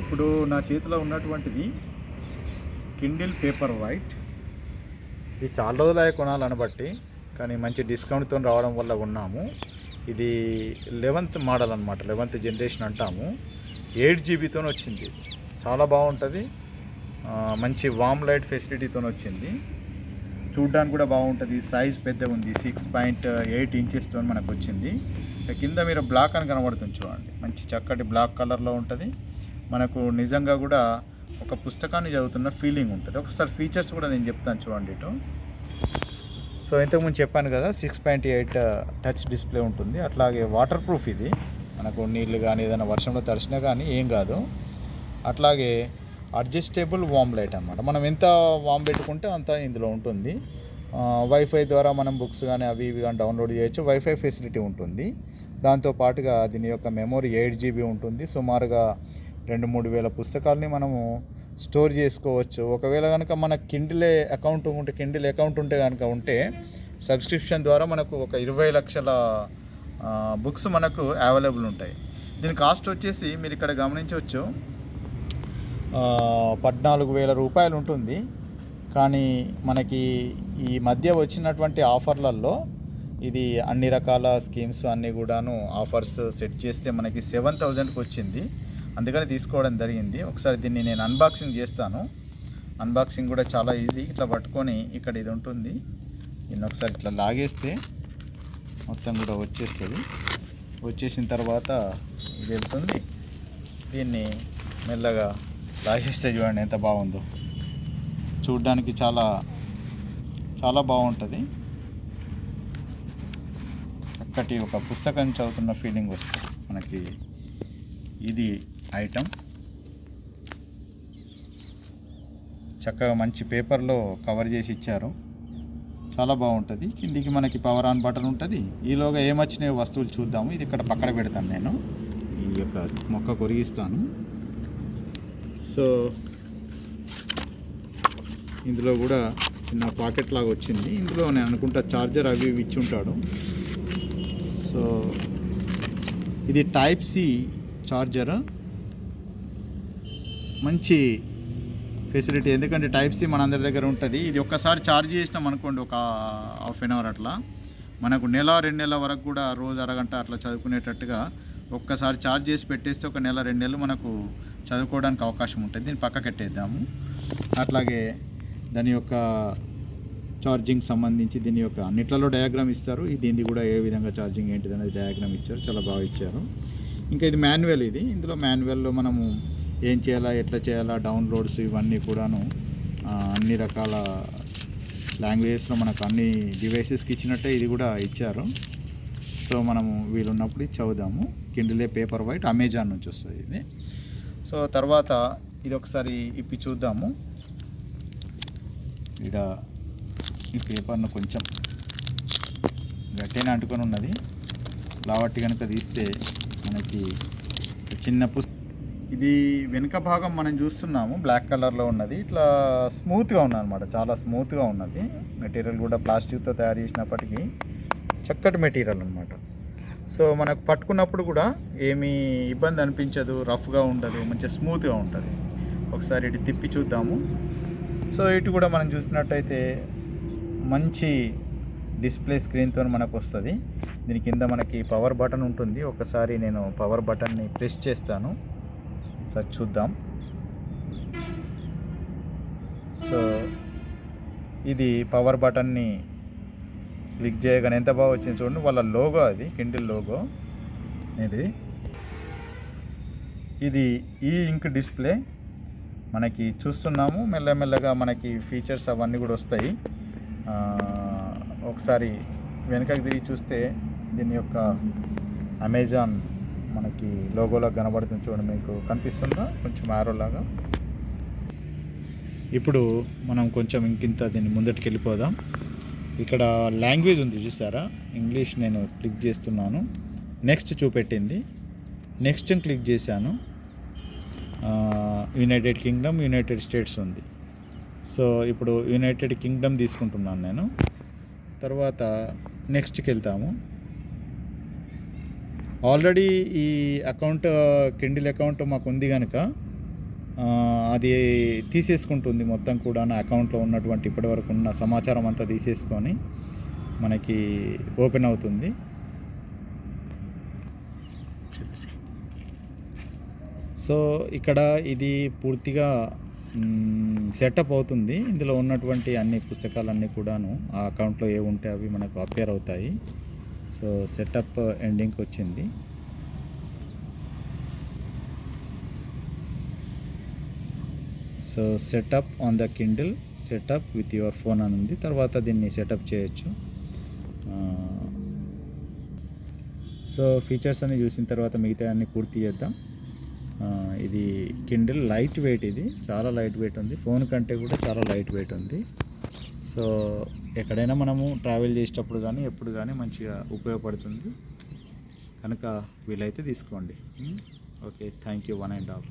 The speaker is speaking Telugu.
ఇప్పుడు నా చేతిలో ఉన్నటువంటిది కిండిల్ పేపర్ వైట్. ఇది చాలా రోజులు కొనాలని బట్టి, కానీ మంచి డిస్కౌంట్తో రావడం వల్ల ఉన్నాము. ఇది 11th మోడల్ అనమాట, 11th జనరేషన్ అంటాము. 8 జీబీతో వచ్చింది. చాలా బాగుంటుంది. మంచి వామ్ లైట్ ఫెసిలిటీతో వచ్చింది. చూడ్డానికి కూడా బాగుంటుంది. సైజ్ పెద్దగా ఉంది, 6.8 ఇంచెస్తో మనకు వచ్చింది. కింద మీరు బ్లాక్ అని కనబడుతుంది చూడండి, మంచి చక్కటి బ్లాక్ కలర్లో ఉంటుంది. మనకు నిజంగా కూడా ఒక పుస్తకాన్ని చదువుతున్న ఫీలింగ్ ఉంటుంది. ఒకసారి ఫీచర్స్ కూడా నేను చెప్తాను చూడండి ఇటు. సో ఇంతకుముందు చెప్పాను కదా, 6.8 టచ్ డిస్ప్లే ఉంటుంది. అట్లాగే వాటర్ ప్రూఫ్. ఇది మనకు నీళ్ళు కానీ ఏదైనా వర్షంలో తడిసినా కానీ ఏం కాదు. అట్లాగే అడ్జస్టబుల్ వామ్ లైట్ అనమాట. మనం ఎంత వామ్ పెట్టుకుంటే అంత ఇందులో ఉంటుంది. వైఫై ద్వారా మనం బుక్స్ కానీ అవి ఇవి కానీ డౌన్లోడ్ చేయొచ్చు. వైఫై ఫెసిలిటీ ఉంటుంది. దాంతోపాటుగా దీని యొక్క మెమొరీ 8 GB ఉంటుంది. సుమారుగా 2-3 వేల పుస్తకాలని మనము స్టోర్ చేసుకోవచ్చు. ఒకవేళ కనుక మన కిండిల్ అకౌంట్ ఉంటే కనుక సబ్స్క్రిప్షన్ ద్వారా మనకు ఒక 20 లక్షల బుక్స్ మనకు అవైలబుల్ ఉంటాయి. దీని కాస్ట్ వచ్చేసి మీరు ఇక్కడ గమనించవచ్చు, 14,000 రూపాయలు ఉంటుంది. కానీ మనకి ఈ మధ్య వచ్చినటువంటి ఆఫర్లలో ఇది అన్ని రకాల స్కీమ్స్ అన్నీ కూడాను ఆఫర్స్ సెట్ చేస్తే మనకి 7,000కి వచ్చింది. అందుకని తీసుకోవడం జరిగింది. ఒకసారి దీన్ని నేను అన్బాక్సింగ్ చేస్తాను. అన్బాక్సింగ్ కూడా చాలా ఈజీ. ఇట్లా పట్టుకొని ఇక్కడ ఇది ఉంటుంది, దీన్ని ఒకసారి ఇట్లా లాగేస్తే మొత్తం కూడా వచ్చేస్తుంది. వచ్చేసిన తర్వాత ఇది వెళ్తుంది. దీన్ని మెల్లగా లాగేస్తే చూడండి ఎంత బాగుందో. చూడ్డానికి చాలా చాలా బాగుంటుంది. చక్కటి ఒక పుస్తకం చదువుతున్న ఫీలింగ్ వస్తుంది మనకి. ఇది ఐటమ్ చక్కగా మంచి పేపర్లో కవర్ చేసి ఇచ్చారు. చాలా బాగుంటుంది. కిందికి మనకి పవర్ ఆన్ బటన్ ఉంటుంది. ఈలోగా ఏమొచ్చినాయో వస్తువులు చూద్దాము. ఇది ఇక్కడ పక్కన పెడతాను. నేను ఈ యొక్క మొక్క కొరిగిస్తాను. సో ఇందులో కూడా చిన్న పాకెట్ లాగా వచ్చింది. ఇందులో నేను అనుకుంటా చార్జర్ అవి ఇవి ఇచ్చి ఉంటాడు. సో ఇది టైప్ సి చార్జర్. మంచి ఫెసిలిటీ, ఎందుకంటే టైప్ సి మనందరి దగ్గర ఉంటుంది. ఇది ఒక్కసారి ఛార్జ్ చేసినాం అనుకోండి, ఒక హాఫ్ అన్ అవర్ అట్లా, మనకు 1-2 నెలల వరకు కూడా రోజు అరగంట అట్లా చదువుకునేటట్టుగా ఒక్కసారి ఛార్జ్ చేసి పెట్టేస్తే ఒక 1-2 నెలలు మనకు చదువుకోవడానికి అవకాశం ఉంటుంది. దీన్ని పక్కకెట్టేద్దాము. అట్లాగే దాని యొక్క ఛార్జింగ్ సంబంధించి దీని యొక్క అన్నిట్లలో డయాగ్రామ్ ఇస్తారు. దీన్ని కూడా ఏ విధంగా ఛార్జింగ్ ఏంటిది అనేది డయాగ్రామ్ ఇచ్చారు. చాలా బాగా ఇచ్చారు. ఇంకా ఇది మాన్యువల్. ఇందులో మాన్యువల్లో మనము ఏం చేయాలా, ఎట్లా చేయాలా, డౌన్లోడ్స్ ఇవన్నీ కూడాను అన్ని రకాల లాంగ్వేజెస్లో మనకు అన్ని డివైసెస్కి ఇచ్చినట్టే ఇది కూడా ఇచ్చారు. సో మనము వీలున్నప్పుడు ఇది చదువుదాము. కిండిలే పేపర్ వైట్, అమెజాన్ నుంచి వస్తుంది ఇది. సో తర్వాత ఇది ఒకసారి ఇప్పి చూద్దాము. ఇక్కడ ఈ పేపర్ను కొంచెం గట్టిగా అంటుకొని ఉన్నది. లావట్టి కనుక తీస్తే మనకి చిన్న ఇది వెనుక భాగం మనం చూస్తున్నాము, బ్లాక్ కలర్లో ఉన్నది. ఇట్లా స్మూత్గా ఉన్నది అనమాట, చాలా స్మూత్గా ఉన్నది. మెటీరియల్ కూడా ప్లాస్టిక్తో తయారు చేసినప్పటికీ చక్కటి మెటీరియల్ అనమాట. సో మనకు పట్టుకున్నప్పుడు కూడా ఏమీ ఇబ్బంది అనిపించదు, రఫ్గా ఉండదు, మంచిగా స్మూత్గా ఉంటుంది. ఒకసారి ఇటు తిప్పి చూద్దాము. సో ఇటు కూడా మనం చూసినట్టయితే మంచి డిస్ప్లే స్క్రీన్తో మనకు వస్తుంది. దీని కింద మనకి పవర్ బటన్ ఉంటుంది. ఒకసారి నేను పవర్ బటన్ని ప్రెస్ చేస్తాను, సార్ చూద్దాం. సో ఇది పవర్ బటన్ని క్లిక్ చేయగానే ఎంత బాగా వచ్చింది చూడండి. వాళ్ళ లోగో, అది కిండిల్ లోగో. ఇది ఈ ఇంక్ డిస్ప్లే మనకి చూస్తున్నాము. మెల్లమెల్లగా మనకి ఫీచర్స్ అవన్నీ కూడా వస్తాయి. ఒకసారి వెనకకి తిరిగి చూస్తే దీని యొక్క అమెజాన్ మనకి లోగోలా కనబడుతుంది చూడండి. మీకు కనిపిస్తుందా కొంచెం యారోలాగా? ఇప్పుడు మనం కొంచెం ఇంకింత దీన్ని ముందటికి వెళ్ళిపోదాం. ఇక్కడ లాంగ్వేజ్ ఉంది చూసారా, ఇంగ్లీష్. నేను క్లిక్ చేస్తున్నాను, నెక్స్ట్ చూపెట్టింది. నెక్స్ట్ క్లిక్ చేశాను. యునైటెడ్ కింగ్డమ్, యునైటెడ్ స్టేట్స్ ఉంది. సో ఇప్పుడు యునైటెడ్ కింగ్డమ్ తీసుకుంటున్నాను నేను. తర్వాత నెక్స్ట్కి వెళ్తాము. ఆల్రెడీ ఈ అకౌంట్ కిండిల్ అకౌంట్ మాకు ఉంది కనుక అది తీసేసుకుంటుంది మొత్తం కూడా. నా అకౌంట్లో ఉన్నటువంటి ఇప్పటివరకు ఉన్న సమాచారం అంతా తీసేసుకొని మనకి ఓపెన్ అవుతుంది. సో ఇక్కడ ఇది పూర్తిగా సెటప్ అవుతుంది. ఇందులో ఉన్నటువంటి అన్ని పుస్తకాలన్నీ కూడాను ఆ అకౌంట్లో ఏ ఉంటే అవి మనకు అపేర్ అవుతాయి. సో సెటప్ ఎండింగ్కి వచ్చింది. So setup on the Kindle, setup with your phone అని ఉంది. తర్వాత దీన్ని సెటప్ చేయొచ్చు. సో ఫీచర్స్ అన్ని చూసిన తర్వాత మిగతా అన్ని పూర్తి చేద్దాం. ఇది కిండిల్ లైట్ వెయిట్, ఇది చాలా లైట్ వెయిట్ ఉంది. ఫోన్ కంటే కూడా చాలా లైట్ వెయిట్ ఉంది. సో ఎక్కడైనా మనము ట్రావెల్ చేసేటప్పుడు కానీ ఎప్పుడు కానీ మంచిగా ఉపయోగపడుతుంది కనుక వీలైతే తీసుకోండి. Okay, thank you, one and all.